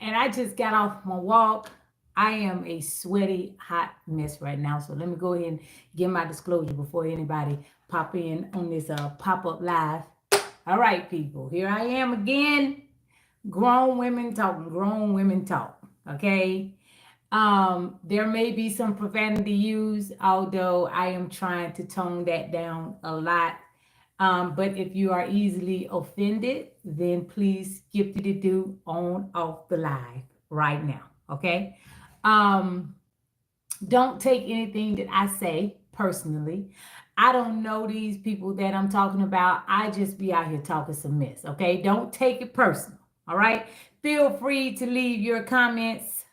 and I just got off my walk. I am a sweaty, hot mess right now. So let me go ahead and give my disclosure before anybody pop in on this pop-up live. All right, people, here I am again. Grown women talking grown women talk. Okay. There may be some profanity used, although I am trying to tone that down a lot. But if you are easily offended, then please skip the do on off the live right now. Okay. Um, don't take anything that I say personally. I don't know these people that I'm talking about. I just be out here talking some mess. Okay. Don't take it personal. All right. Feel free to leave your comments.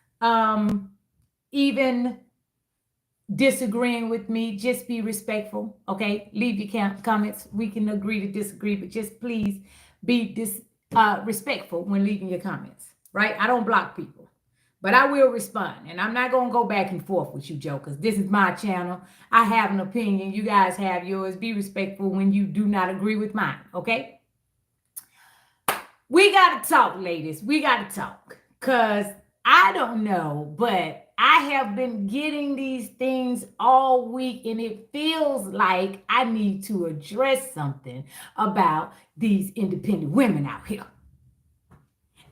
Even disagreeing with me, just be respectful. Okay. Leave your comments. We can agree to disagree, but just please be respectful when leaving your comments. Right. I don't block people. But I will respond, and I'm not going to go back and forth with you, jokers. This is my channel. I have an opinion. You guys have yours. Be respectful when you do not agree with mine, okay? We got to talk, ladies. We got to talk, because I don't know, but I have been getting these things all week, and it feels like I need to address something about these independent women out here.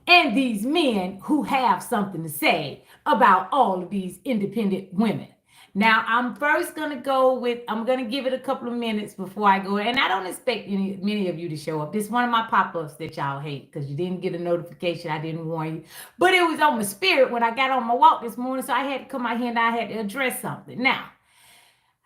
And these men who have something to say about all of these independent women. Now, I'm first going to go with, I'm going to give it a couple of minutes before I go. And I don't expect many of you to show up. This is one of my pop-ups that y'all hate because you didn't get a notification. I didn't warn you. But it was on my spirit when I got on my walk this morning. So I had to come out here and I had to address something. Now,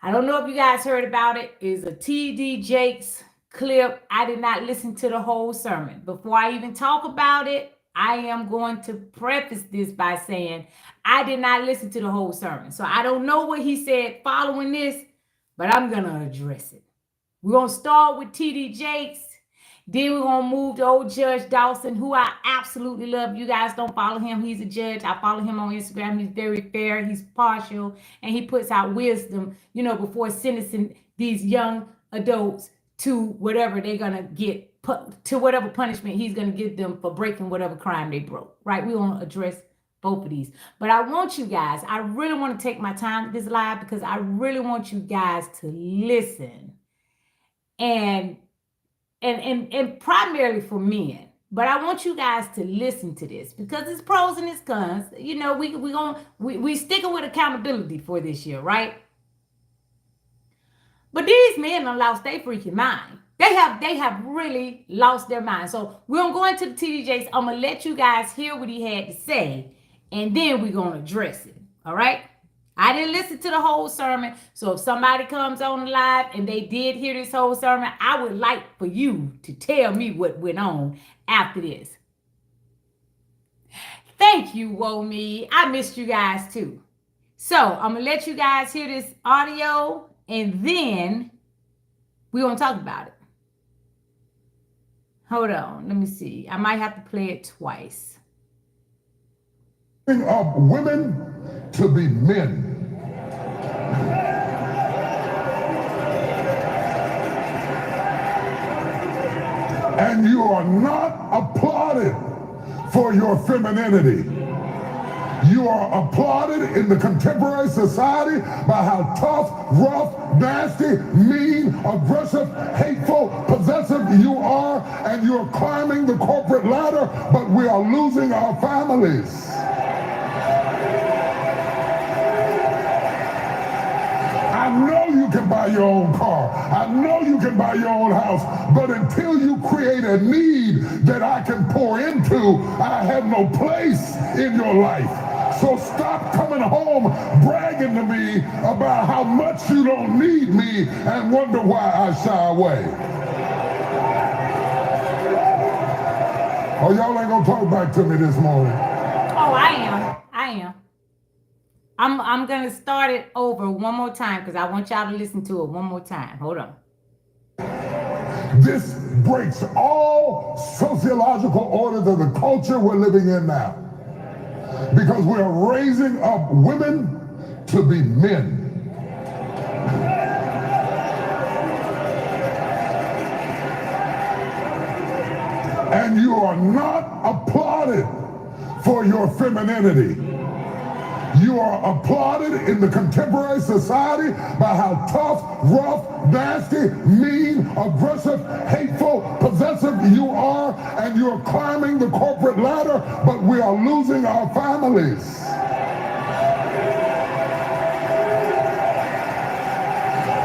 I don't know if you guys heard about it. It's a TD Jakes clip. I did not listen to the whole sermon. Before I even talk about it, I am going to preface this by saying I did not listen to the whole sermon. So I don't know what he said following this, but I'm going to address it. We're going to start with TD Jakes. Then we're going to move to old Judge Dawson, who I absolutely love. You guys don't follow him. He's a judge. I follow him on Instagram. He's very fair. He's partial. And he puts out wisdom, before sentencing these young adults to whatever they're going to get, to whatever punishment he's going to give them for breaking whatever crime they broke, right? We want to address both of these. But I want you guys, I really want to take my time with this live because I really want you guys to listen. And primarily for men. But I want you guys to listen to this because it's pros and it's cons. We sticking with accountability for this year, right? But these men have lost their freaking mind. They have really lost their mind. So we're going to go into the TD Jakes. I'm going to let you guys hear what he had to say, and then we're going to address it. All right? I didn't listen to the whole sermon. So if somebody comes on live and they did hear this whole sermon, I would like for you to tell me what went on after this. Thank you, Woe Me. I missed you guys too. So I'm going to let you guys hear this audio, and then we're going to talk about it. Hold on. Let me see. I might have to play it twice. Of women to be men. And you are not applauded for your femininity. You are applauded in the contemporary society by how tough, rough, nasty, mean, aggressive, hateful, possessive you are, and you're climbing the corporate ladder, but we are losing our families. I know you can buy your own car. I know you can buy your own house. But until you create a need that I can pour into, I have no place in your life. So stop coming home bragging to me about how much you don't need me and wonder why I shy away. Oh, y'all ain't gonna talk back to me this morning. Oh, I am. I'm going to start it over one more time because I want y'all to listen to it one more time. Hold on. This breaks all sociological orders of the culture we're living in now. Because we're raising up women to be men. And you are not applauded for your femininity. You are applauded in the contemporary society by how tough, rough, nasty, mean, aggressive, hateful, possessive you are, and you're climbing the corporate ladder, but we are losing our families.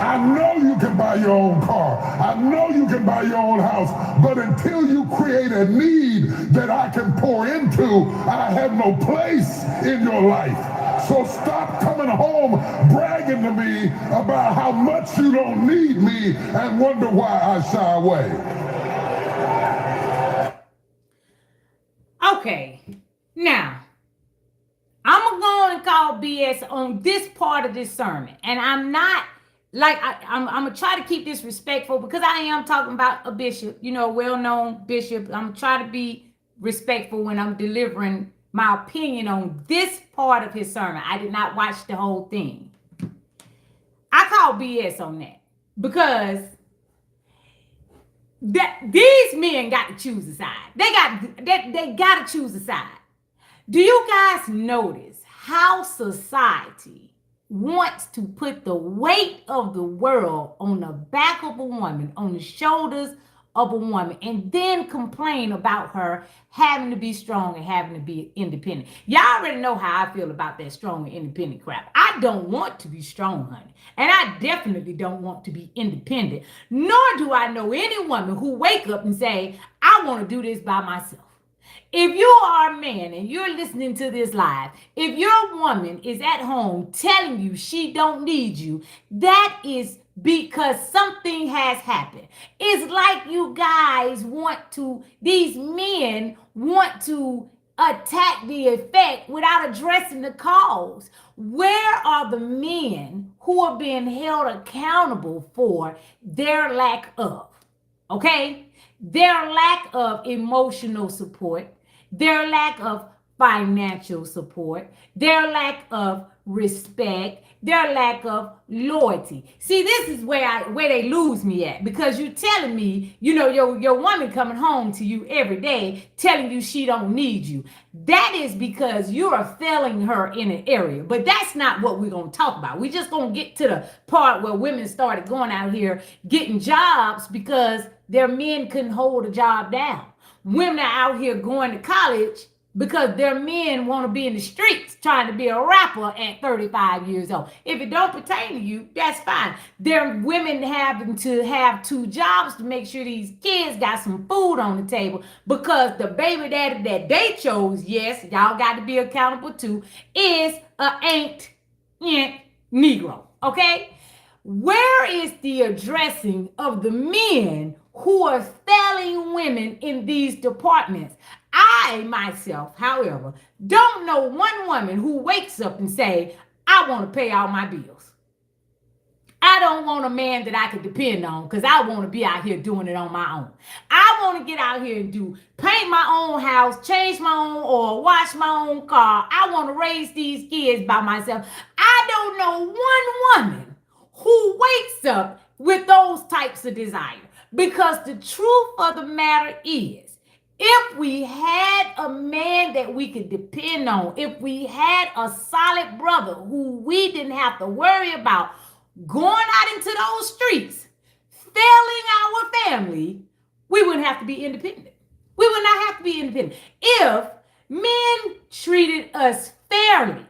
I know you can buy your own car. I know you can buy your own house. But until you create a need that I can pour into, I have no place in your life. So stop coming home bragging to me about how much you don't need me and wonder why I shy away. Okay, now I'm gonna go and call BS on this part of this sermon, and I'm not like I'm gonna try to keep this respectful because I am talking about a bishop, you know, a well-known bishop. I'm gonna try to be respectful when I'm delivering my opinion on this part of his sermon. I did not watch the whole thing. I call BS on that because these men got to choose a side. They got to choose a side. Do you guys notice how society wants to put the weight of the world on the back of a woman, on the shoulders of a woman, and then complain about her having to be strong and having to be independent? Y'all already know how I feel about that strong and independent crap. I don't want to be strong, honey. And I definitely don't want to be independent. Nor do I know any woman who wake up and say, I want to do this by myself. If you are a man and you're listening to this live, if your woman is at home telling you she don't need you, that is because something has happened. It's like you guys these men want to attack the effect without addressing the cause. Where are the men who are being held accountable for their lack of, their lack of emotional support, their lack of financial support, their lack of respect, their lack of loyalty? See, this is where they lose me at, because you're telling me, you know, your woman coming home to you every day telling you she don't need you. That is because you are failing her in an area. But that's not what we're going to talk about. We're just going to get to the part where women started going out here getting jobs because their men couldn't hold a job down. Women are out here going to college because their men want to be in the streets trying to be a rapper at 35 years old. If it don't pertain to you, that's fine. There are women having to have 2 jobs to make sure these kids got some food on the table because the baby daddy that they chose, yes, y'all got to be accountable to, is ain't Negro, okay? Where is the addressing of the men who are failing women in these departments? I myself, however, don't know one woman who wakes up and say, I want to pay all my bills. I don't want a man that I can depend on because I want to be out here doing it on my own. I want to get out here and paint my own house, change my own oil, wash my own car. I want to raise these kids by myself. I don't know one woman who wakes up with those types of desires, because the truth of the matter is, if we had a man that we could depend on, if we had a solid brother who we didn't have to worry about going out into those streets, failing our family, we wouldn't have to be independent. We would not have to be independent. If men treated us fairly,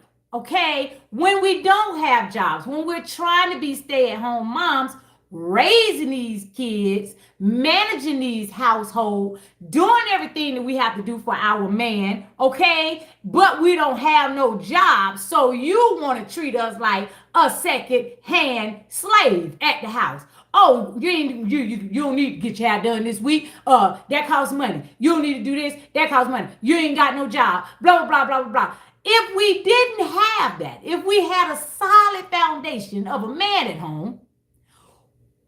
when we don't have jobs, when we're trying to be stay-at-home moms, raising these kids, managing these households, doing everything that we have to do for our man, but we don't have no job, so you want to treat us like a second-hand slave at the house. Oh, you don't need to get your hair done this week. That costs money. You don't need to do this. That costs money. You ain't got no job. Blah, blah, blah, blah, blah, blah. If we didn't have that, if we had a solid foundation of a man at home,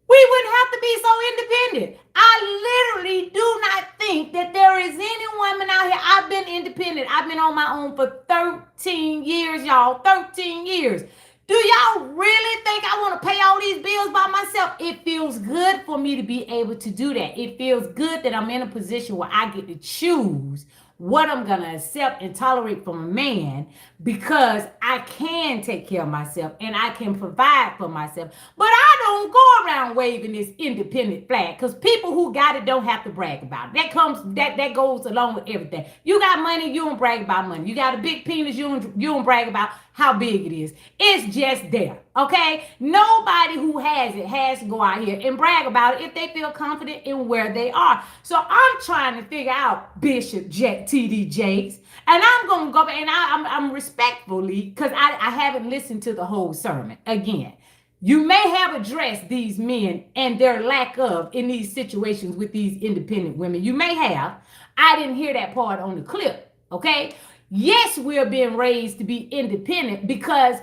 we wouldn't have to be so independent. I literally do not think that there is any woman out here. I've been independent. I've been on my own for 13 years, y'all. 13 years. Do y'all really think I want to pay all these bills by myself? It feels good for me to be able to do that. It feels good that I'm in a position where I get to choose what I'm going to accept and tolerate from a man, because I can take care of myself and I can provide for myself. But I don't go around waving this independent flag, because people who got it don't have to brag about it. That goes along with everything. You got money, you don't brag about money. You got a big penis, you don't brag about how big it is. It's just there, okay? Nobody who has it has to go out here and brag about it if they feel confident in where they are. So I'm trying to figure out, Bishop T.D. Jakes, and I'm going to go back, and I'm respectfully, because I haven't listened to the whole sermon. Again, you may have addressed these men and their lack of in these situations with these independent women. You may have. I didn't hear that part on the clip, okay? Yes, we're being raised to be independent, because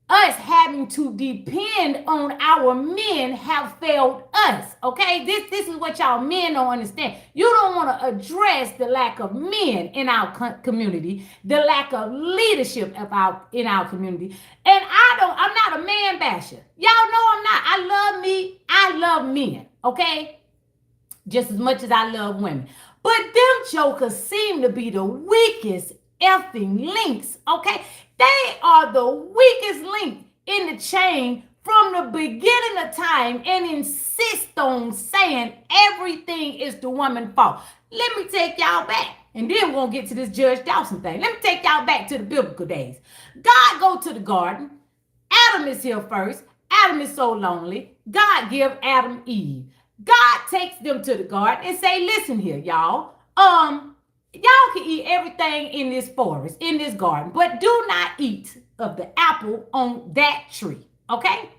us having to depend on our men have failed us, okay? This is what y'all men don't understand. You don't want to address the lack of men in our community, the lack of leadership in our community. And I'm not a man basher. Y'all know I'm not. I love me. I love men, okay? Just as much as I love women. But them jokers seem to be the weakest effing links, okay? They are the weakest link in the chain from the beginning of time, and insist on saying everything is the woman's fault. Let me take y'all back, and then we're going to get to this Judge Dawson thing. Let me take y'all back to the biblical days. God go to the garden. Adam is here first. Adam is so lonely. God give Adam Eve. God takes them to the garden and say, listen here, y'all. Y'all can eat everything in this forest, in this garden, but do not eat of the apple on that tree, okay?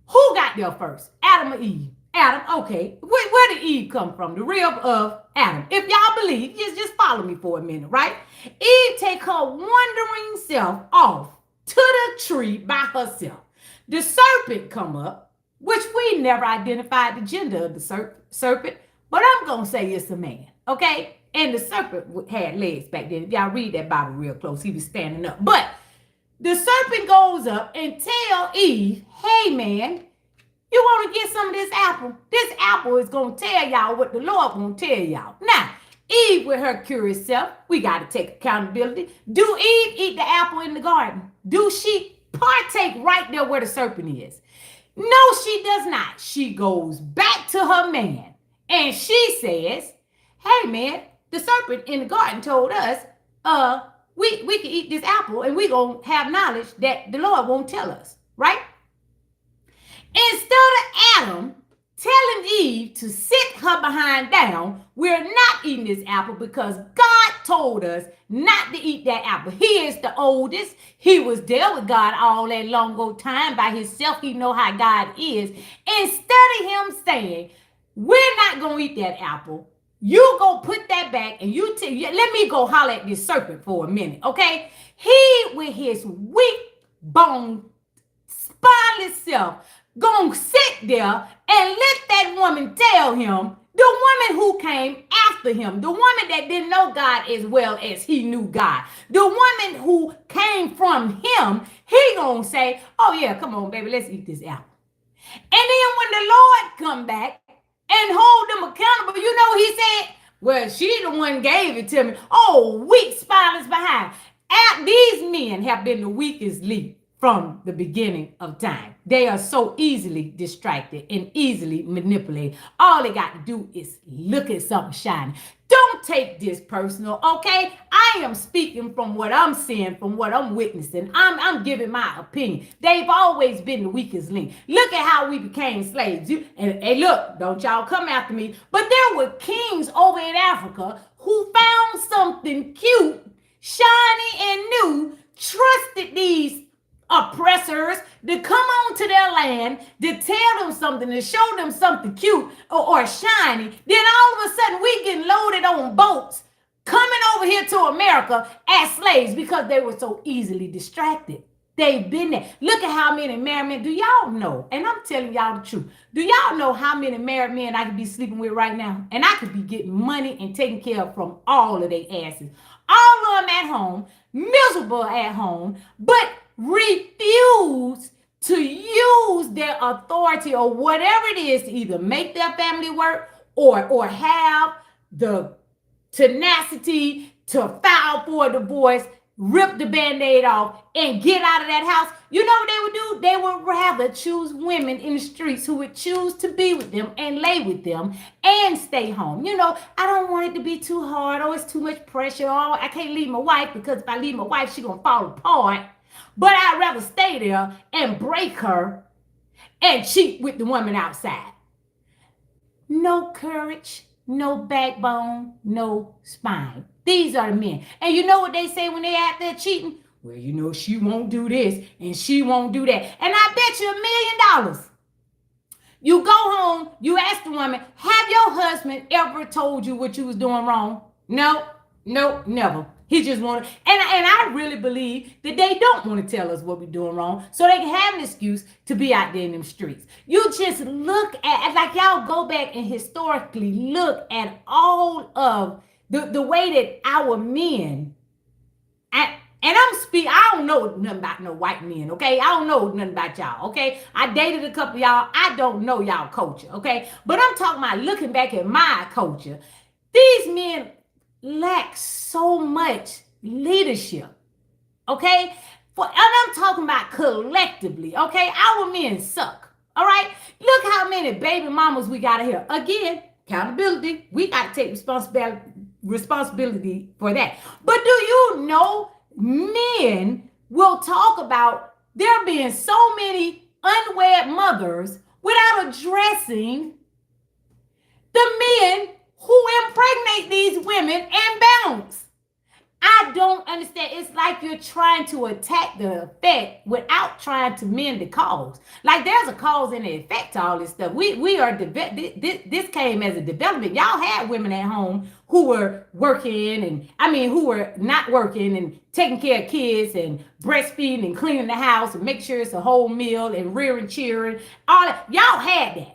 Who got there first? Adam or Eve? Adam, okay. Where did Eve come from? The rib of Adam. If y'all believe, just follow me for a minute, right? Eve take her wandering self off to the tree by herself. The serpent come up, which we never identified the gender of the serpent, but I'm going to say it's a man, okay? And the serpent had legs back then. If y'all read that Bible real close, he was standing up. But the serpent goes up and tell Eve, hey, man, you want to get some of this apple? This apple is going to tell y'all what the Lord going to tell y'all. Now, Eve with her curious self, we got to take accountability. Do Eve eat the apple in the garden? Do she partake right there where the serpent is? No, she does not. She goes back to her man and she says, hey, man, the serpent in the garden told us, we can eat this apple and we gonna have knowledge that the Lord won't tell us, right? Instead of Adam telling Eve to sit her behind down, we're not eating this apple because God told us not to eat that apple. He is the oldest. He was there with God all that long ago time by himself. He know how God is. Instead of him saying, we're not gonna eat that apple, you go put that back and let me go holler at this serpent for a minute, okay? He, with his weak bone, spineless self, gonna sit there and let that woman tell him, the woman who came after him, the woman that didn't know God as well as he knew God, the woman who came from him, he gonna say, oh yeah, come on, baby, let's eat this apple. And then when the Lord come back and hold them accountable, you know he said, well, she the one gave it to me. Oh, weak spineless behind. These men have been the weakest link from the beginning of time. They are so easily distracted and easily manipulated. All they got to do is look at something shiny. Don't take this personal, okay? I am speaking from what I'm seeing, from what I'm witnessing. I'm giving my opinion. They've always been the weakest link. Look at how we became slaves. And look, don't y'all come after me, but there were kings over in Africa who found something cute, shiny, and new, trusted these oppressors to come on to their land, to tell them something, to show them something cute or shiny. Then all of a sudden we get loaded on boats coming over here to America as slaves because they were so easily distracted. They've been there. Look at how many married men. Do y'all know? And I'm telling y'all the truth. Do y'all know how many married men I could be sleeping with right now? And I could be getting money and taking care of from all of their asses. All of them at home, miserable at home, but refuse to use their authority or whatever it is to either make their family work or have the tenacity to file for a divorce, rip the Band-Aid off, and get out of that house, you know what they would do? They would rather choose women in the streets who would choose to be with them and lay with them and stay home. I don't want it to be too hard. Oh, it's too much pressure. Oh, I can't leave my wife because if I leave my wife, she's going to fall apart. But I'd rather stay there and break her and cheat with the woman outside. No courage, no backbone, no spine. These are the men. And you know what they say when they out there cheating? Well, she won't do this and she won't do that. And I bet you $1 million. You go home, you ask the woman, have your husband ever told you what you was doing wrong? No, never. He just wanted, and I really believe that they don't want to tell us what we're doing wrong so they can have an excuse to be out there in them streets. You just look at, like y'all go back and historically look at all of the way that our men, I don't know nothing about no white men, okay? I don't know nothing about y'all, okay? I dated a couple of y'all. I don't know y'all culture, okay? But I'm talking about looking back at my culture. These men lack so much leadership, okay? And I'm talking about collectively, okay? Our men suck, all right? Look how many baby mamas we got here. Again, accountability. We got to take responsibility for that. But do you know men will talk about there being so many unwed mothers without addressing the men who impregnate these women and bounce? I don't understand. It's like you're trying to attack the effect without trying to mend the cause. Like there's a cause and an effect to all this stuff. This came as a development. Y'all had women at home who were working who were not working and taking care of kids and breastfeeding and cleaning the house and make sure it's a whole meal and rearing children. All that. Y'all had that.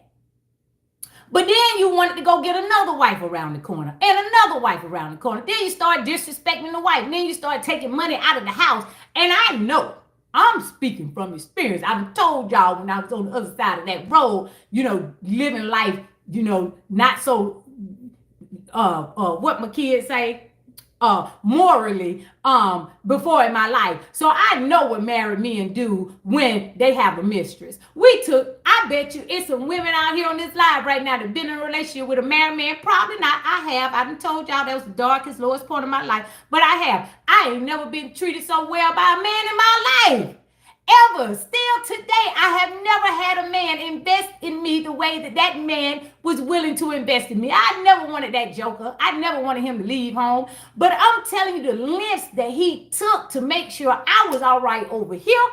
But then you wanted to go get another wife around the corner and another wife around the corner. Then you start disrespecting the wife. And then you start taking money out of the house. And I know, I'm speaking from experience. I've told y'all when I was on the other side of that road, living life, not so, what my kids say, morally, before in my life. So I know what married men do when they have a mistress. I bet you it's some women out here on this live right now that been in a relationship with a married man. Probably not. I have. I done told y'all that was the darkest, lowest point of my life. But I have. I ain't never been treated so well by a man in my life. Ever. Still today, I have never had a man invest in me the way that man was willing to invest in me. I never wanted that joker. I never wanted him to leave home. But I'm telling you the lengths that he took to make sure I was all right over here.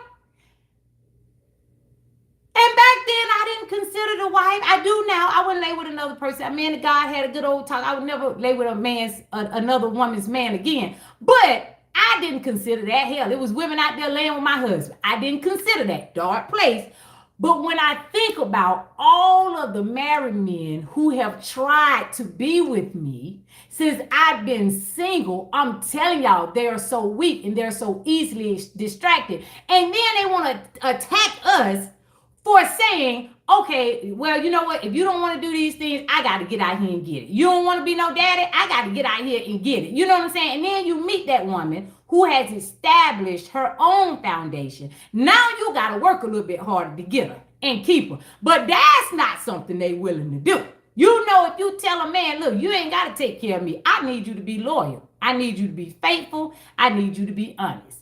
And back then, I didn't consider the wife. I do now. I wouldn't lay with another person. Me and God had a good old talk. I would never lay with another woman's man again. But I didn't consider that. Hell, it was women out there laying with my husband. I didn't consider that. Dark place. But when I think about all of the married men who have tried to be with me since I've been single, I'm telling y'all, they are so weak and they're so easily distracted. And then they want to attack us for saying, okay, well, you know what? If you don't want to do these things, I got to get out here and get it. You don't want to be no daddy? I got to get out here and get it. You know what I'm saying? And then you meet that woman who has established her own foundation. Now you got to work a little bit harder to get her and keep her. But that's not something they willing to do. You know, if you tell a man, look, you ain't got to take care of me. I need you to be loyal. I need you to be faithful. I need you to be honest.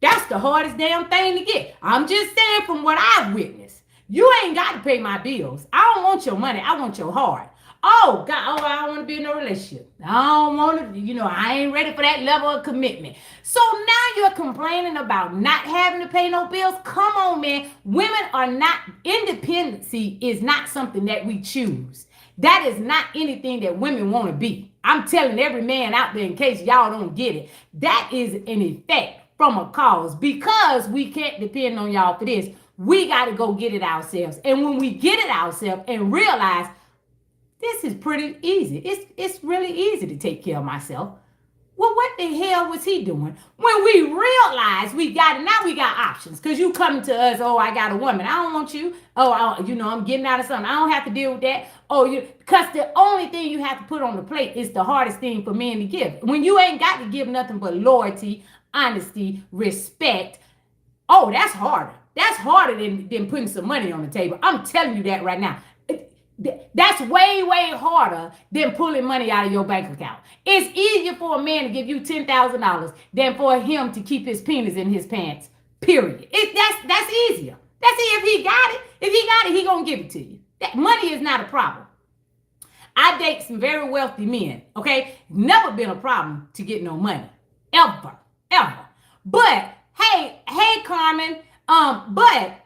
That's the hardest damn thing to get. I'm just saying from what I've witnessed. You ain't got to pay my bills. I don't want your money. I want your heart. Oh, God, I don't want to be in a relationship. I don't want to, I ain't ready for that level of commitment. So now you're complaining about not having to pay no bills? Come on, man. Women are not, independency is not something that we choose. That is not anything that women want to be. I'm telling every man out there in case y'all don't get it. That is an effect from a cause because we can't depend on y'all for this. We got to go get it ourselves. And when we get it ourselves and realize this is pretty easy. It's really easy to take care of myself. Well, what the hell was he doing? When we realized we got it, now we got options. Because you coming to us, oh, I got a woman. I don't want you. Oh, I'm getting out of something. I don't have to deal with that. Oh, because the only thing you have to put on the plate is the hardest thing for men to give. When you ain't got to give nothing but loyalty, honesty, respect, oh, that's harder. That's harder than putting some money on the table. I'm telling you that right now. That's way, way harder than pulling money out of your bank account. It's easier for a man to give you $10,000 than for him to keep his penis in his pants. Period. That's easier. That's easier if he got it. If he got it, he gonna give it to you. That money is not a problem. I date some very wealthy men. Okay, never been a problem to get no money, ever. But hey, Carmen. But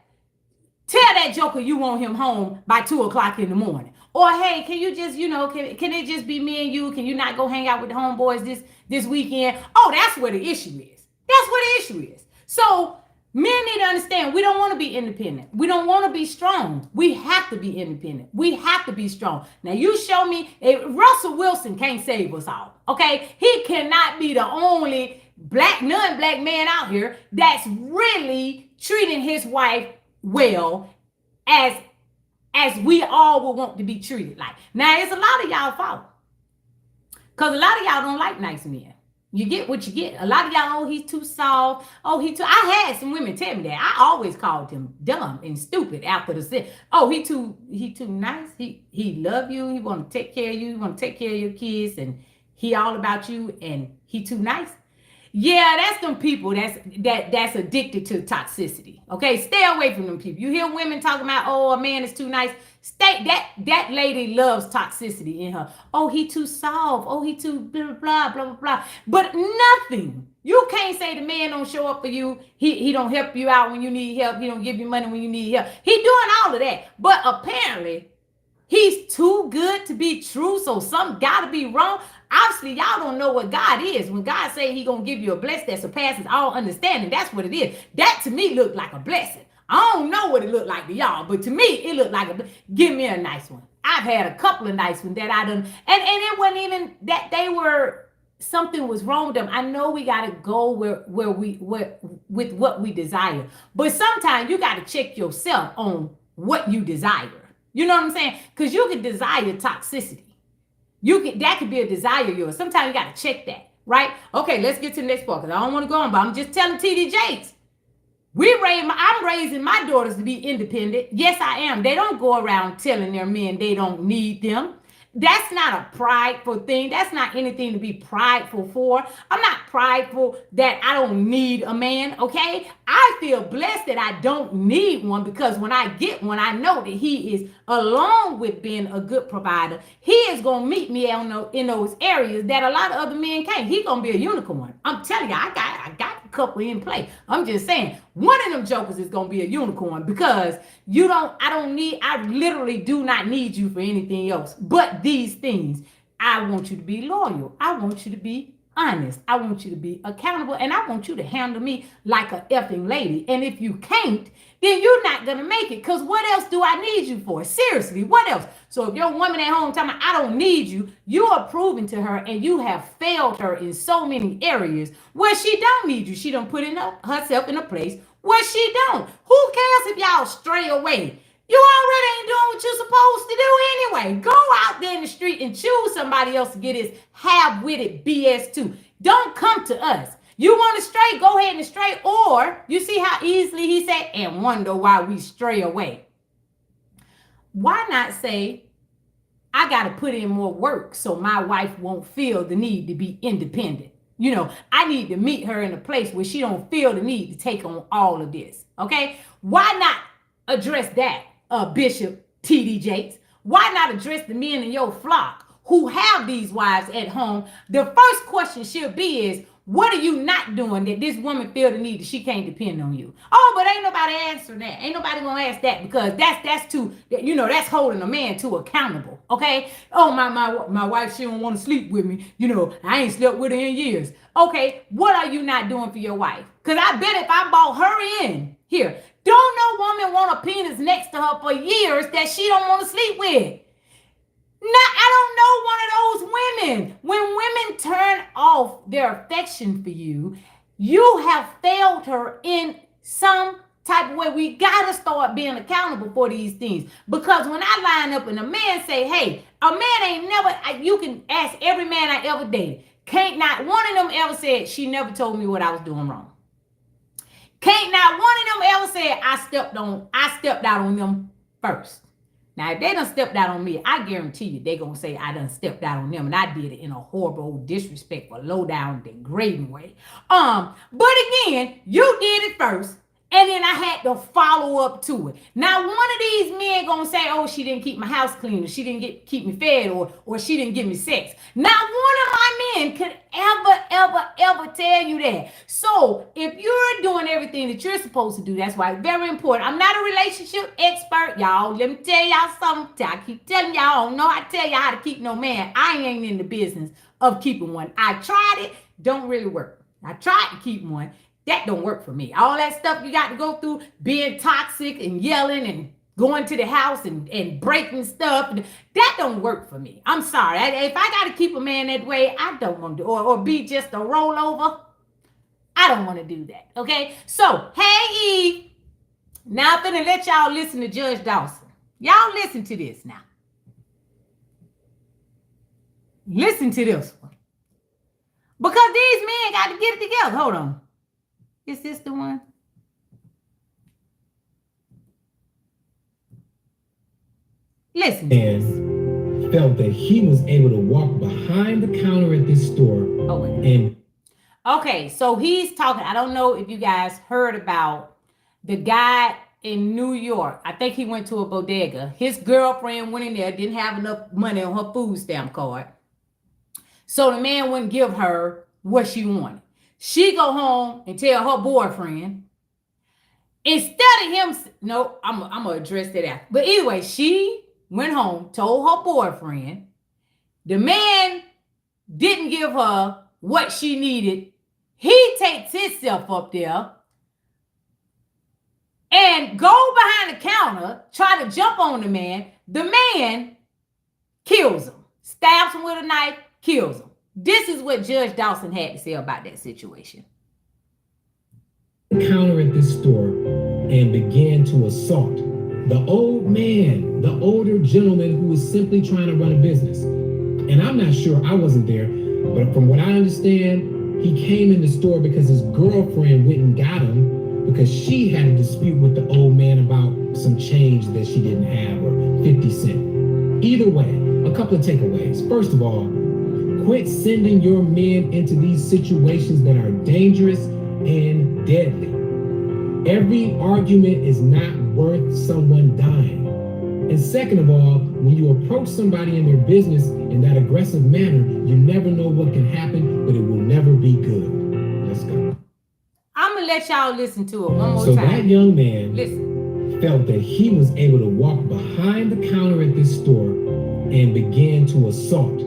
tell that joker you want him home by 2:00 in the morning. Or hey, can you just, can it just be me and you? Can you not go hang out with the homeboys this weekend? Oh, that's where the issue is. That's where the issue is. So men need to understand we don't want to be independent. We don't want to be strong. We have to be independent. We have to be strong. Now you show me Russell Wilson can't save us all. Okay, he cannot be the only non-black man out here that's really treating his wife well as we all would want to be treated like. Now, it's a lot of y'all fault. Because a lot of y'all don't like nice men. You get what you get. A lot of y'all, oh, he's too soft. Oh, I had some women tell me that. I always called him dumb and stupid after the sin. Oh, he too nice. He love you. He want to take care of you. He want to take care of your kids. And he all about you. And he too nice. Yeah, that's them people that's addicted to toxicity. Okay, stay away from them people. You hear women talking about, oh, a man is too nice. That lady loves toxicity in her. Oh, he too soft. Oh, he too blah blah blah blah blah. But nothing. You can't say the man don't show up for you. He don't help you out when you need help. He don't give you money when you need help. He doing all of that. But apparently, he's too good to be true. So something gotta be wrong. Obviously, y'all don't know what God is. When God say he gonna give you a blessing that surpasses all understanding, that's what it is. That to me looked like a blessing. I don't know what it looked like to y'all, but to me, it looked like give me a nice one. I've had a couple of nice ones that I done, and it wasn't even that they were, something was wrong with them. I know we gotta go where with what we desire, but sometimes you gotta check yourself on what you desire. You know what I'm saying? Because you can desire toxicity. That could be a desire of yours. Sometimes you got to check that, right? Okay, let's get to the next part because I don't want to go on, but I'm just telling TD Jakes. I'm raising my daughters to be independent. Yes, I am. They don't go around telling their men they don't need them. That's not a prideful thing. That's not anything to be prideful for. I'm not prideful that I don't need a man, okay? I feel blessed that I don't need one because when I get one, I know that he is, along with being a good provider, he is going to meet me in those areas that a lot of other men can't. He's going to be a unicorn. I'm telling you, I got a couple in play. I'm just saying, one of them jokers is going to be a unicorn because I literally do not need you for anything else but these things. I want you to be loyal. I want you to be honest. I want you to be accountable. And I want you to handle me like a effing lady. And if you can't, then you're not going to make it. Because what else do I need you for? Seriously, what else? So if your woman at home telling me, I don't need you, you are proving to her and you have failed her in so many areas where she don't need you. She done put herself in a place where she don't. Who cares if y'all stray away? You already ain't doing what you're supposed to do anyway. Go out there in the street and choose somebody else to get his half-witted BS too. Don't come to us. You want to stray, go ahead and stray. Or you see how easily he said, and wonder why we stray away. Why not say, I got to put in more work so my wife won't feel the need to be independent. I need to meet her in a place where she don't feel the need to take on all of this. Okay? Why not address that, Bishop TD Jakes? Why not address the men in your flock who have these wives at home? The first question should be is, what are you not doing that this woman feel the need that she can't depend on you? Oh, but ain't nobody answering that. Ain't nobody gonna ask that because that's too, that's holding a man too accountable. Okay. Oh, my wife, she don't want to sleep with me. I ain't slept with her in years. Okay, what are you not doing for your wife? Because I bet if I bought her in here, don't no woman want a penis next to her for years that she don't want to sleep with. I don't know one of those women. When women turn off their affection for you, you have failed her in some type of way. We gotta start being accountable for these things. Because when I line up and a man say, hey, a man ain't never, you can ask every man I ever dated. Can't not one of them ever said she never told me what I was doing wrong. Can't not one of them ever said I stepped out on them first. Now, if they done stepped out on me, I guarantee you they gonna say I done stepped out on them and I did it in a horrible, disrespectful, low down, degrading way. But again, you did it first. And then I had to follow up to it. Now, one of these men gonna say, oh, she didn't keep my house clean, or she didn't keep me fed, or she didn't give me sex. Not one of my men could ever tell you that. So if you're doing everything that you're supposed to do, that's why it's very important. I'm not a relationship expert, y'all. Let me tell y'all something. I keep telling y'all, I don't know how to tell y'all how to keep no man. I ain't in the business of keeping one. I tried it, don't really work. I tried to keep one. That don't work for me. All that stuff you got to go through, being toxic and yelling and going to the house and breaking stuff, that don't work for me. I'm sorry. If I got to keep a man that way, I don't want to, or be just a rollover. I don't want to do that. Okay? So, hey, Eve. Now I'm going to let y'all listen to Judge Dawson. Y'all listen to this now. Listen to this one. Because these men got to get it together. Hold on. Is this the one? Listen. And felt that he was able to walk behind the counter at this store. Oh, and okay, so he's talking. I don't know if you guys heard about the guy in New York. I think he went to a bodega. His girlfriend went in there, didn't have enough money on her food stamp card. So the man wouldn't give her what she wanted. She go home and tell her boyfriend, instead of him, no, I'm going to address that after. But anyway, she went home, told her boyfriend, the man didn't give her what she needed. He takes himself up there and go behind the counter, try to jump on the man. The man kills him, stabs him with a knife, kills him. This is what Judge Dawson had to say about that situation. Counter at this store and began to assault the old man, the older gentleman who was simply trying to run a business. And I'm not sure, I wasn't there, but from what I understand, he came in the store because his girlfriend went and got him because she had a dispute with the old man about some change that she didn't have, or 50 cents. Either way, a couple of takeaways. First of all, quit sending your men into these situations that are dangerous and deadly. Every argument is not worth someone dying. And second of all, when you approach somebody in their business in that aggressive manner, you never know what can happen, but it will never be good. Let's go. I'm going to let y'all listen to it one more time. So that young man felt that he was able to walk behind the counter at this store and began to assault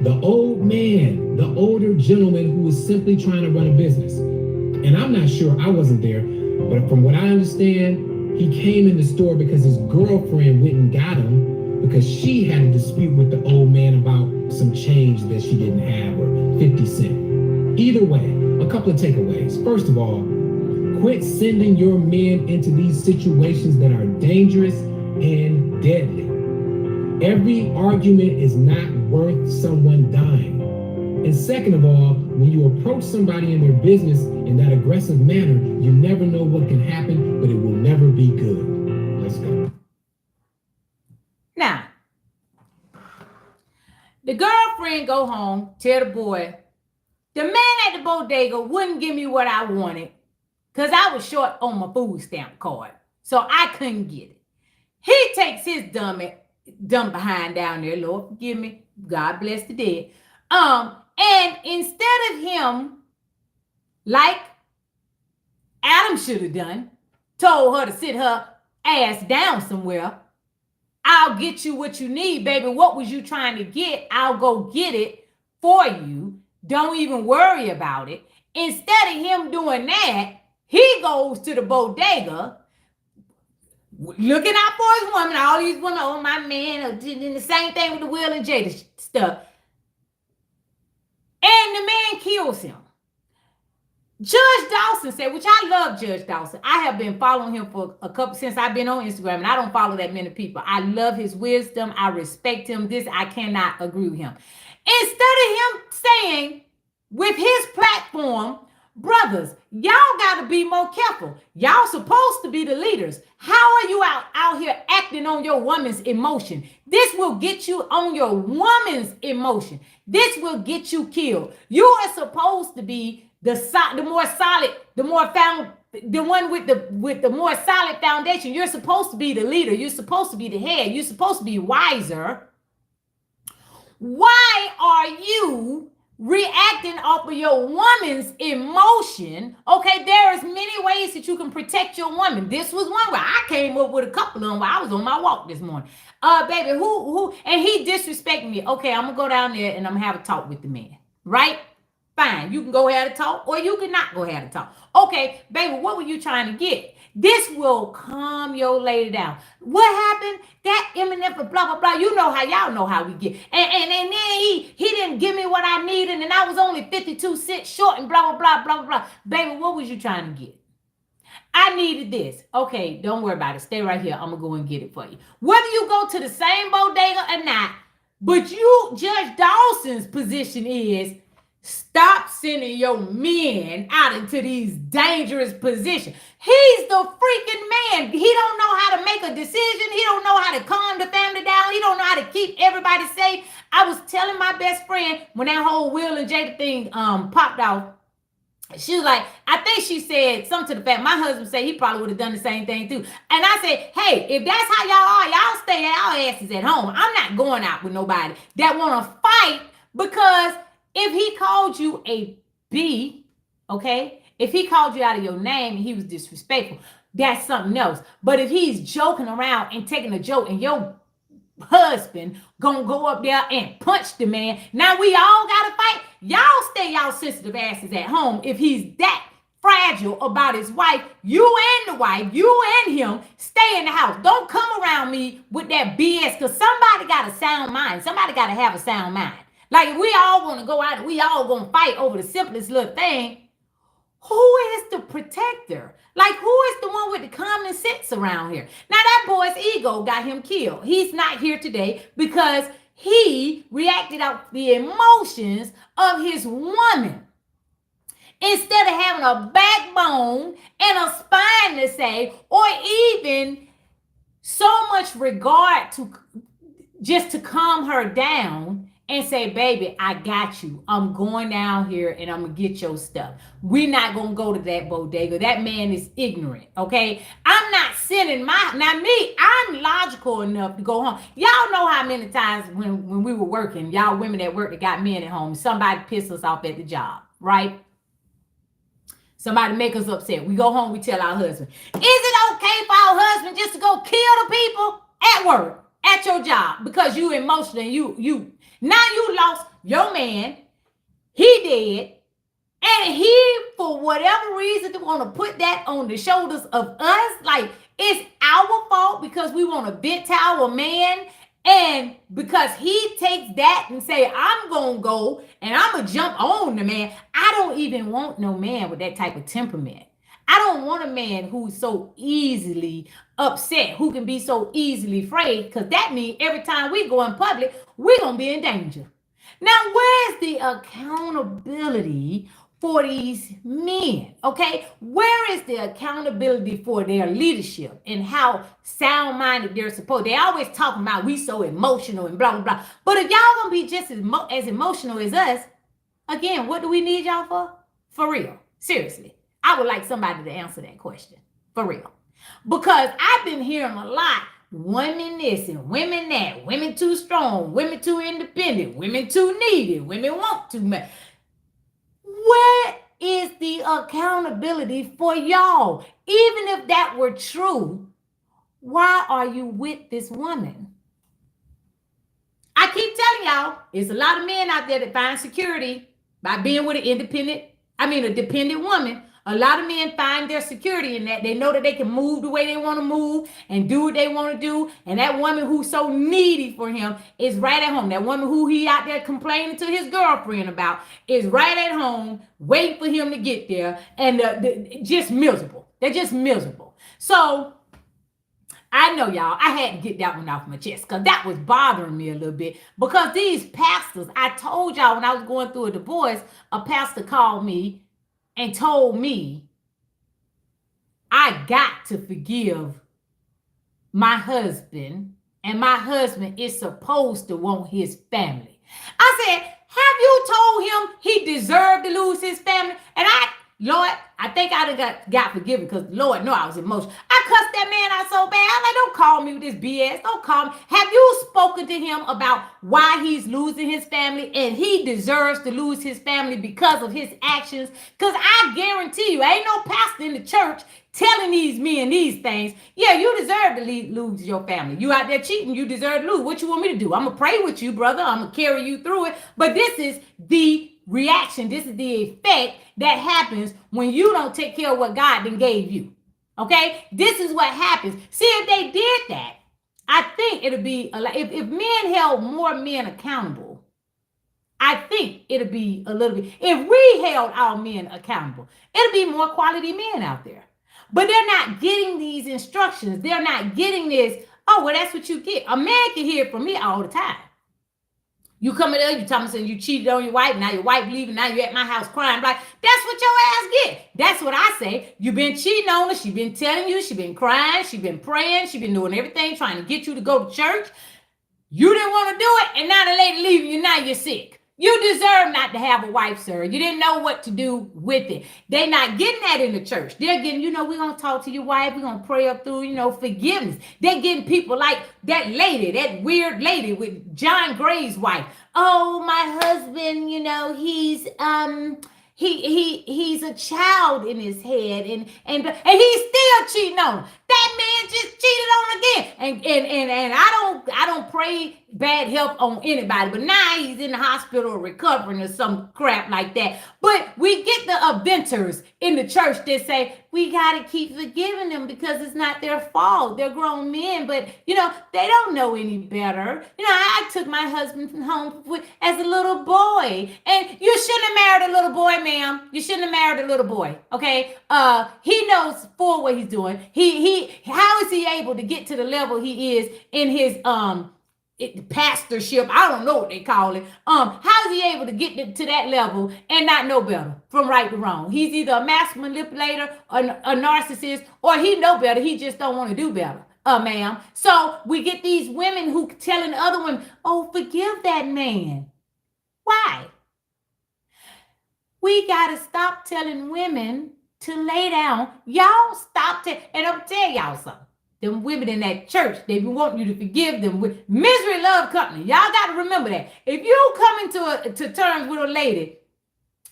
the old man, the older gentleman who was simply trying to run a business. And I'm not sure, I wasn't there, but from what I understand, he came in the store because his girlfriend went and got him because she had a dispute with the old man about some change that she didn't have, or 50 cents. Either way, a couple of takeaways. First of all, quit sending your men into these situations that are dangerous and deadly. Every argument is not worth someone dying. And second of all, when you approach somebody in their business in that aggressive manner, you never know what can happen, but it will never be good. Let's go. Now, the girlfriend go home, tell the boy, the man at the bodega wouldn't give me what I wanted because I was short on my food stamp card. So I couldn't get it. He takes his dumb behind down there, Lord forgive me, God bless the dead. And instead of him, like Adam should have done, told her to sit her ass down somewhere, I'll get you what you need, baby. What was you trying to get? I'll go get it for you. Don't even worry about it. Instead of him doing that, he goes to the bodega, looking out for his woman. All these women, oh, my man, and the same thing with the Will and Jada stuff. And the man kills him. Judge Dawson said, which I love Judge Dawson. I have been following him for since I've been on Instagram, and I don't follow that many people. I love his wisdom. I respect him. I cannot agree with him. Instead of him saying with his platform, brothers, y'all got to be more careful. Y'all supposed to be the leaders. How are you out here acting on your woman's emotion? This will get you on your woman's emotion. This will get you killed. You are supposed to be the more solid, the one with the more solid foundation. You're supposed to be the leader. You're supposed to be the head. You're supposed to be wiser. Why are you reacting off of your woman's emotion? Okay, there is many ways that you can protect your woman. This was one where I came up with a couple of them while I was on my walk this morning. Baby, who, and he disrespected me. Okay, I'm gonna go down there and I'm gonna have a talk with the man, right? Fine, you can go ahead and talk, or you cannot go ahead and talk. Okay, baby, what were you trying to get? This will calm your lady down. What happened? That Eminem for blah, blah, blah. You know how y'all know how we get. And then he didn't give me what I needed, and I was only 52 cents short and blah, blah, blah, blah, blah. Baby, what was you trying to get? I needed this. Okay, don't worry about it. Stay right here. I'm going to go and get it for you. Whether you go to the same bodega or not, but Judge Dawson's position is, stop sending your men out into these dangerous positions. He's the freaking man. He don't know how to make a decision. He don't know how to calm the family down. He don't know how to keep everybody safe. I was telling my best friend when that whole Will and Jada thing popped off. She was like, I think she said something to the fact, my husband said he probably would have done the same thing too. And I said, hey, if that's how y'all are, y'all stay y'all asses at home. I'm not going out with nobody that want to fight, because if he called you a B, okay, if he called you out of your name and he was disrespectful, that's something else. But if he's joking around and taking a joke and your husband gonna go up there and punch the man, now we all gotta fight. Y'all stay y'all sensitive asses at home. If he's that fragile about his wife, you and the wife, you and him, stay in the house. Don't come around me with that BS, because somebody got a sound mind. Somebody got to have a sound mind. Like, if we all want to go out and we all going to fight over the simplest little thing, who is the protector? Like, who is the one with the common sense around here? Now, that boy's ego got him killed. He's not here today because he reacted out the emotions of his woman. Instead of having a backbone and a spine to say, or even so much regard to just to calm her down and say, baby, I got you. I'm going down here and I'm going to get your stuff. We're not going to go to that bodega. That man is ignorant, okay? I'm not sending I'm logical enough to go home. Y'all know how many times when we were working, y'all women that work that got men at home, somebody pissed us off at the job, right? Somebody make us upset. We go home, we tell our husband, is it okay for our husband just to go kill the people at work, at your job, because you emotional and now you lost your man, he dead, and he, for whatever reason, want to put that on the shoulders of us. Like, it's our fault because we want to vent to our man, and because he takes that and say, I'm going to go and I'm going to jump on the man. I don't even want no man with that type of temperament. I don't want a man who's so easily upset, who can be so easily afraid, because that means every time we go in public, we're going to be in danger. Now, where's the accountability for these men? Okay, where is the accountability for their leadership and how sound-minded they're supposed? They always talking about we so emotional and blah, blah, blah. But if y'all going to be just as emotional as us, again, what do we need y'all for? For real. Seriously. I would like somebody to answer that question. For real. Because I've been hearing a lot, women this and women that, women too strong, women too independent, women too needy, women want too much. Where is the accountability for y'all? Even if that were true, why are you with this woman? I keep telling y'all, there's a lot of men out there that find security by being with a dependent woman, A lot of men find their security in that. They know that they can move the way they want to move and do what they want to do. And that woman who's so needy for him is right at home. That woman who he out there complaining to his girlfriend about is right at home, waiting for him to get there, and just miserable. They're just miserable. So I know, y'all, I had to get that one off my chest because that was bothering me a little bit. Because these pastors, I told y'all when I was going through a divorce, a pastor called me and told me I got to forgive my husband, and my husband is supposed to want his family. I said, have you told him he deserved to lose his family? And Lord, I think I done got forgiven because Lord know I was emotional. I cussed that man out so bad. I'm like, don't call me with this BS. Don't call me. Have you spoken to him about why he's losing his family and he deserves to lose his family because of his actions? Because I guarantee you, ain't no pastor in the church telling these men these things. Yeah, you deserve to lose your family. You out there cheating, you deserve to lose. What you want me to do? I'm going to pray with you, brother. I'm going to carry you through it. But this is the reaction. This is the effect that happens when you don't take care of what God then gave you. Okay? This is what happens. See, if they did that, I think it'll be a lot. If men held more men accountable, I think it'll be a little bit. If we held our men accountable, it'll be more quality men out there. But they're not getting these instructions. They're not getting this. Oh, well, that's what you get. A man can hear it from me all the time. You come in there, you tell me saying you cheated on your wife, now your wife leaving, now you're at my house crying. Like, that's what your ass get. That's what I say. You've been cheating on her. She been telling you, she been crying, she been praying, she been doing everything, trying to get you to go to church. You didn't want to do it, and now the lady leaving you, now you're sick. You deserve not to have a wife, sir. You didn't know what to do with it. They're not getting that in the church. They're getting, we're going to talk to your wife. We're going to pray up through, forgiveness. They're getting people like that lady, that weird lady with John Gray's wife. Oh, my husband, he's a child in his head, and he's still cheating on her. That man just cheated on her again. And I don't pray bad health on anybody, but now he's in the hospital recovering or some crap like that. But we get the inventors in the church that say we got to keep forgiving them because it's not their fault. They're grown men, but they don't know any better. I took my husband home as a little boy, and you shouldn't have married a little boy, ma'am. You shouldn't have married a little boy. Okay, he knows full what he's doing. How is he able to get to the level he is in his pastorship? I don't know what they call it. How is he able to get to that level and not know better from right to wrong? He's either a master manipulator or a narcissist, or he know better. He just don't want to do better. Ma'am. So we get these women who telling other women, oh, forgive that man. Why? We got to stop telling women to lay down. Y'all stop and I'm tell y'all something. Them women in that church, they want you to forgive them with misery love company. Y'all got to remember that. If you come to terms with a lady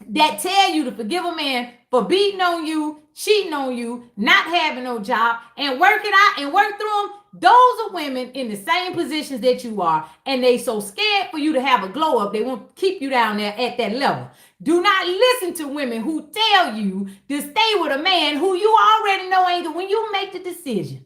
that tell you to forgive a man for beating on you, cheating on you, not having no job, and work it out and work through them, those are women in the same positions that you are, and they so scared for you to have a glow up, they want to keep you down there at that level. Do not listen to women who tell you to stay with a man who you already know ain't. When you make the decision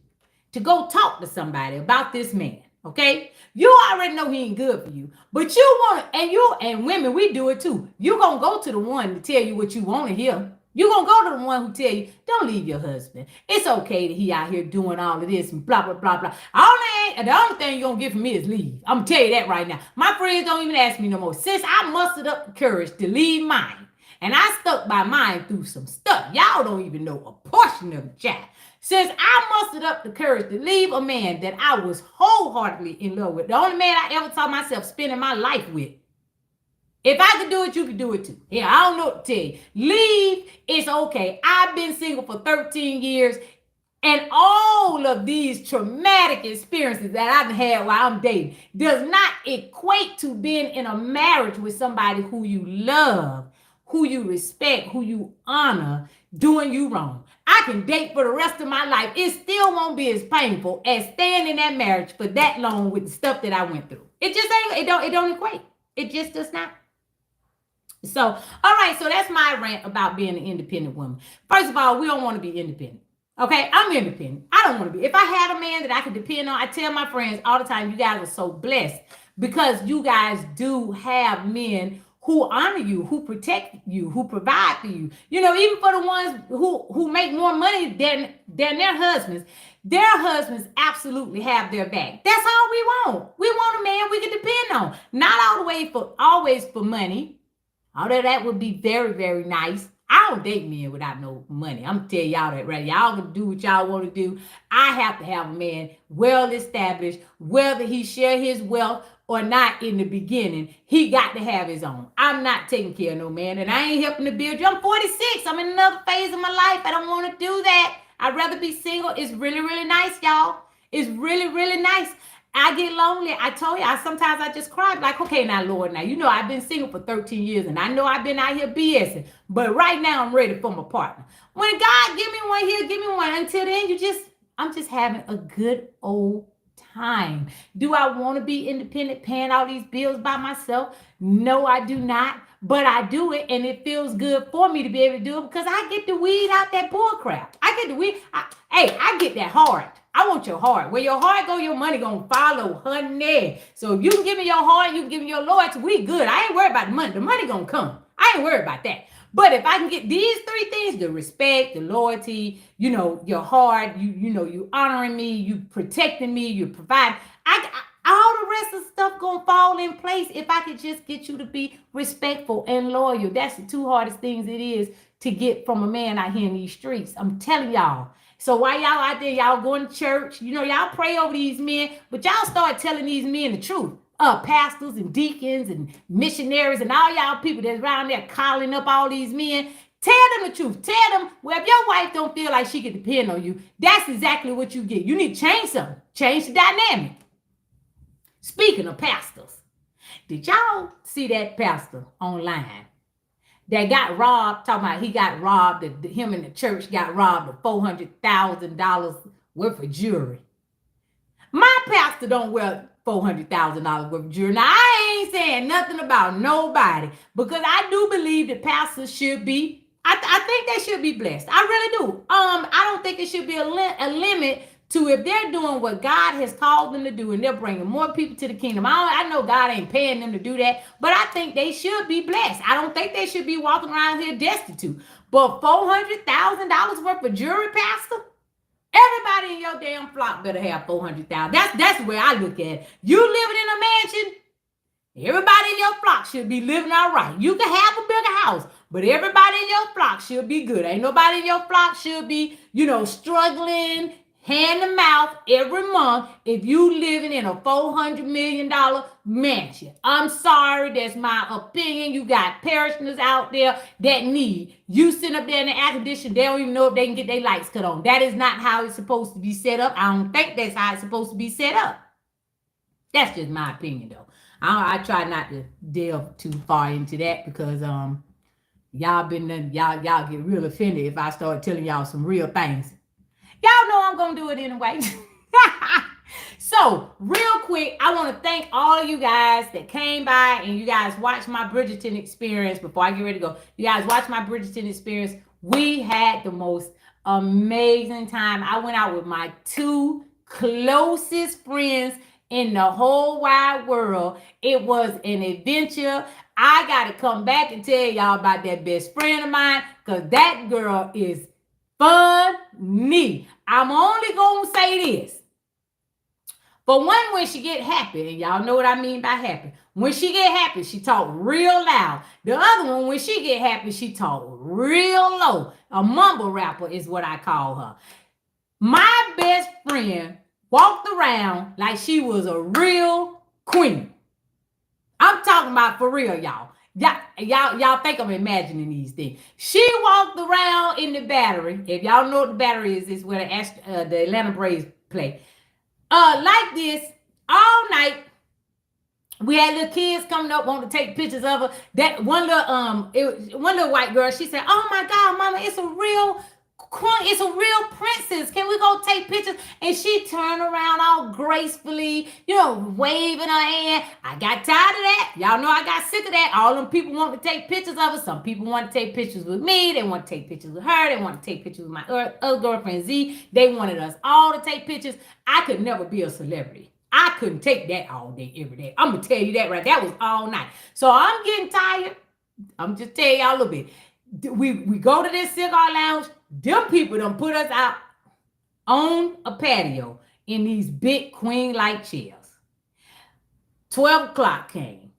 to go talk to somebody about this man, okay? You already know he ain't good for you, but you want to, and women, we do it too. You're going to go to the one to tell you what you want to hear. You're going to go to the one who tell you, don't leave your husband. It's okay that he out here doing all of this and blah, blah, blah, blah. The only thing you're going to get from me is leave. I'm going to tell you that right now. My friends don't even ask me no more. Since I mustered up the courage to leave mine, and I stuck by mine through some stuff, y'all don't even know a portion of the chat. Since I mustered up the courage to leave a man that I was wholeheartedly in love with, the only man I ever saw myself spending my life with. If I could do it, you could do it too. Yeah, I don't know what to tell you. Leave, it's okay. I've been single for 13 years, and all of these traumatic experiences that I've had while I'm dating does not equate to being in a marriage with somebody who you love, who you respect, who you honor, doing you wrong. I can date for the rest of my life. It still won't be as painful as staying in that marriage for that long with the stuff that I went through. It just ain't, it don't equate. It just does not. So, all right, so that's my rant about being an independent woman. First of all, we don't want to be independent. Okay, I'm independent. I don't want to be. If I had a man that I could depend on, I tell my friends all the time, you guys are so blessed because you guys do have men who honor you, who protect you, who provide for you. You know, even for the ones who make more money than their husbands absolutely have their back. That's all we want. We want a man we can depend on, not all the way for always for money. Although that would be very, very nice. I don't date men without no money. I'm gonna tell y'all that, right? Y'all can do what y'all want to do. I have to have a man well established, whether he share his wealth or not in the beginning. He got to have his own. I'm not taking care of no man, and I ain't helping to build you. I'm 46. I'm in another phase of my life. I don't want to do that. I'd rather be single. It's really, really nice, y'all. It's really, really nice. I get lonely. I told you, sometimes I just cry like, okay, now, Lord, now, you know, I've been single for 13 years and I know I've been out here BSing, but right now I'm ready for my partner. When God give me one here, give me one. Until then, I'm just having a good old time. Do I want to be independent, paying all these bills by myself? No, I do not. But I do it, and it feels good for me to be able to do it because I get to weed out that bull crap. I get to weed. I get that heart. I want your heart. Where your heart go, your money gonna follow, honey. So if you can give me your heart, you can give me your loyalty, we good. I ain't worried about the money. The money gonna come. I ain't worried about that. But if I can get these three things, the respect, the loyalty, you know, your heart, you know, you honoring me, you protecting me, you provide. All the rest of the stuff gonna fall in place if I could just get you to be respectful and loyal. That's the two hardest things it is to get from a man out here in these streets. I'm telling y'all. So while y'all out there, y'all going to church, you know, y'all pray over these men, but y'all start telling these men the truth. Pastors and deacons and missionaries and all y'all people that's around there calling up all these men. Tell them the truth. Tell them, well, if your wife don't feel like she can depend on you, that's exactly what you get. You need to change something. Change the dynamic. Speaking of pastors, did y'all see that pastor online that got robbed? Talking about he got robbed, him and the church got robbed of $400,000 worth of jewelry. My pastor don't wear $400,000 worth of jewelry. Now, I ain't saying nothing about nobody because I do believe that pastors should be, I think they should be blessed. I really do. I don't think it should be a limit to if they're doing what God has called them to do and they're bringing more people to the kingdom. I know God ain't paying them to do that, but I think they should be blessed. I don't think they should be walking around here destitute. But $400,000 worth of jewelry, pastor? Everybody in your damn flock better have $400,000. That's the way I look at it. You living in a mansion, everybody in your flock should be living all right. You can have a bigger house, but everybody in your flock should be good. Ain't nobody in your flock should be, you know, struggling hand to mouth every month if you living in a $400 million mansion. I'm sorry, that's my opinion. You got parishioners out there that need. You sit up there in the air conditioner, they don't even know if they can get their lights cut on. That is not how it's supposed to be set up. I don't think that's how it's supposed to be set up. That's just my opinion, though. I try not to delve too far into that because y'all get real offended if I start telling y'all some real things. Y'all know I'm going to do it anyway. So, real quick, I want to thank all you guys that came by and you guys watched my Bridgerton experience before I get ready to go. You guys watched my Bridgerton experience. We had the most amazing time. I went out with my two closest friends in the whole wide world. It was an adventure. I got to come back and tell y'all about that best friend of mine because that girl is funny. I'm only going to say this. For one, when she get happy, and y'all know what I mean by happy. When she get happy, she talk real loud. The other one, when she get happy, she talk real low. A mumble rapper is what I call her. My best friend walked around like she was a real queen. I'm talking about for real, y'all. Y'all think I'm imagining these things. She walked around in the Battery. If y'all know what the Battery is where the Atlanta Braves play. Like this all night. We had little kids coming up wanting to take pictures of her. That one little white girl, she said, "Oh my God, Mama, it's a real It's a real princess. Can we go take pictures? And she turned around all gracefully, waving her hand. I got tired of that. Y'all know I got sick of that. All them people want to take pictures of her. Some people want to take pictures with me. They want to take pictures with her. They want to take pictures with my other girlfriend Z. They wanted us all to take pictures. I could never be a celebrity. I couldn't take that all day, every day. I'm going to tell you that right. That was all night. So I'm getting tired. I'm just telling y'all a little bit. We go to this cigar lounge. Them people done put us out on a patio in these big queen-like chairs. 12 o'clock came.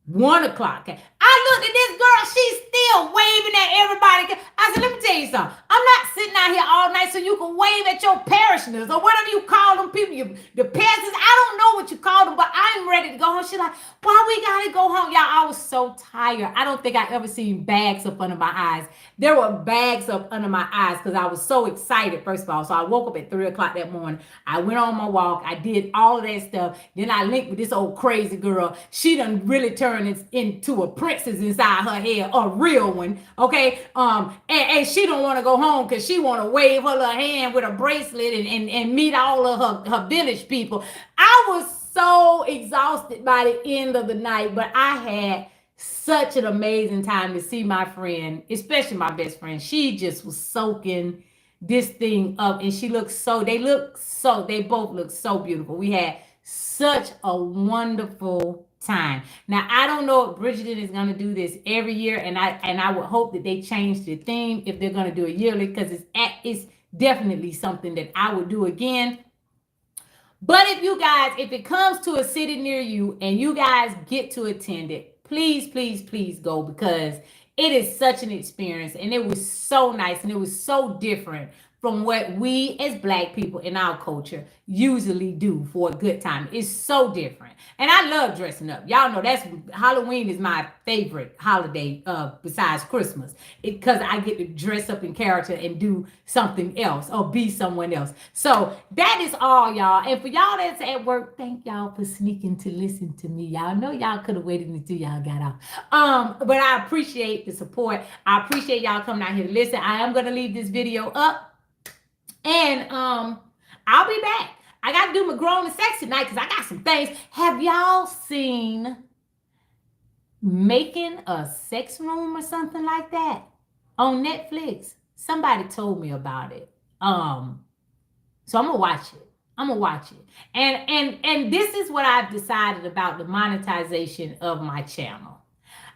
1 o'clock came. I looked at this girl. She's still waving at everybody. I said, let me tell you something. I'm not sitting out here all night so you can wave at your parishioners or whatever you call them people, the peasants. I don't know what you call them, but I'm ready to go home. She's like, why we got to go home? Y'all, I was so tired. I don't think I ever seen bags up under my eyes. There were bags up under my eyes because I was so excited, first of all. So I woke up at 3 o'clock that morning. I went on my walk. I did all of that stuff. Then I linked with this old crazy girl. She done really turned into a princess inside her head, a real one, okay? And she don't want to go home because she want to wave her little hand with a bracelet and meet all of her village people. I was so exhausted by the end of the night, but I had such an amazing time to see my friend, especially my best friend. She just was soaking this thing up, and they both look so beautiful. We had such a wonderful time. Now, I don't know if Bridgerton is going to do this every year, and I would hope that they change the theme if they're going to do it yearly, because it's definitely something that I would do again. But if it comes to a city near you and you guys get to attend it, please, please, please go, because it is such an experience, and it was so nice, and it was so different from what we as Black people in our culture usually do for a good time. It's so different. And I love dressing up. Y'all know Halloween is my favorite holiday besides Christmas, because I get to dress up in character and do something else or be someone else. So that is all, y'all. And for y'all that's at work, thank y'all for sneaking to listen to me. Y'all know y'all could have waited until y'all got off. But I appreciate the support. I appreciate y'all coming out here to listen. I am going to leave this video up. And I'll be back. I got to do my grown and sexy tonight because I got some things. Have y'all seen Making a Sex Room or something like that on Netflix? Somebody told me about it. So I'm gonna watch it. And this is what I've decided about the monetization of my channel.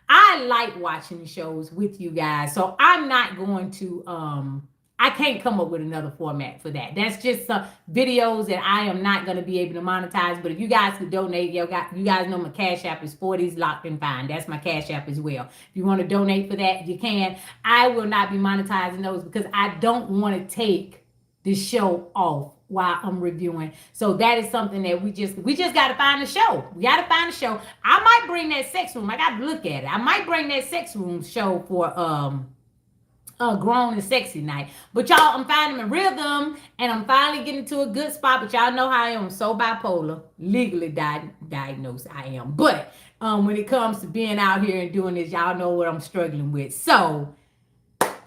I like watching shows with you guys, so I'm not going to I can't come up with another format for that. That's just some videos that I am not going to be able to monetize. But if you guys could donate, you guys know my Cash App is 40s locked and fine. That's my Cash App as well. If you want to donate for that, you can. I will not be monetizing those because I don't want to take the show off while I'm reviewing. So that is something that we just got to find a show. We got to find a show. I might bring that sex room. I got to look at it. I might bring that sex room show for grown and sexy night. But y'all, I'm finding my rhythm, and I'm finally getting to a good spot. But y'all know how I am, so bipolar, legally diagnosed I am. But when it comes to being out here and doing this, y'all know what I'm struggling with. So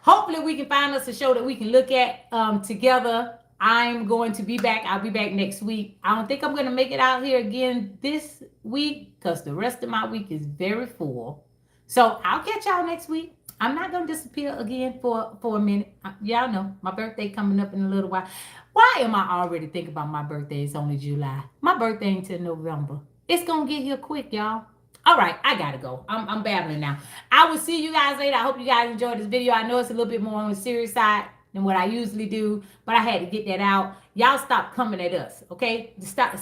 hopefully we can find us a show that we can look at together. I'm going to be back. I'll be back next week. I don't think I'm going to make it out here again this week because the rest of my week is very full. So I'll catch y'all next week. I'm not going to disappear again for a minute. Y'all know my birthday coming up in a little while. Why am I already thinking about my birthday? It's only July. My birthday ain't till November. It's going to get here quick, y'all. All right, I got to go. I'm babbling now. I will see you guys later. I hope you guys enjoyed this video. I know it's a little bit more on the serious side than what I usually do, but I had to get that out. Y'all stop coming at us, okay?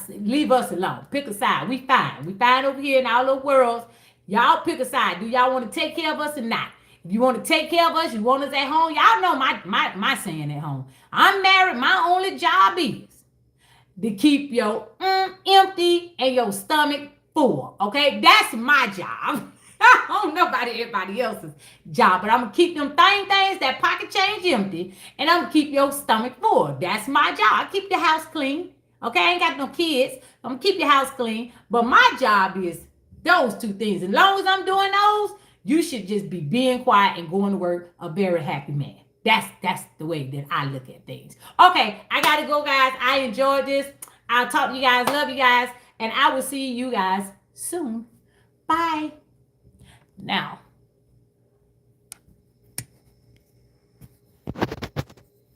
Leave us alone. Pick a side. We fine. We fine over here in our little worlds. Y'all pick a side. Do y'all want to take care of us or not? If you want to take care of us, you want us at home. Y'all know my saying at home. I'm married. My only job is to keep your empty and your stomach full. Okay, that's my job. I don't know about everybody else's job, but I'm gonna keep them things, that pocket change empty, and I'm gonna keep your stomach full. That's my job. I keep the house clean. Okay, I ain't got no kids. I'm gonna keep your house clean, but my job is those two things. As long as I'm doing those, you should just be being quiet and going to work a very happy man. That's the way that I look at things. Okay, I gotta go, guys. I enjoyed this. I'll talk to you guys. Love you guys. And I will see you guys soon. Bye. Now,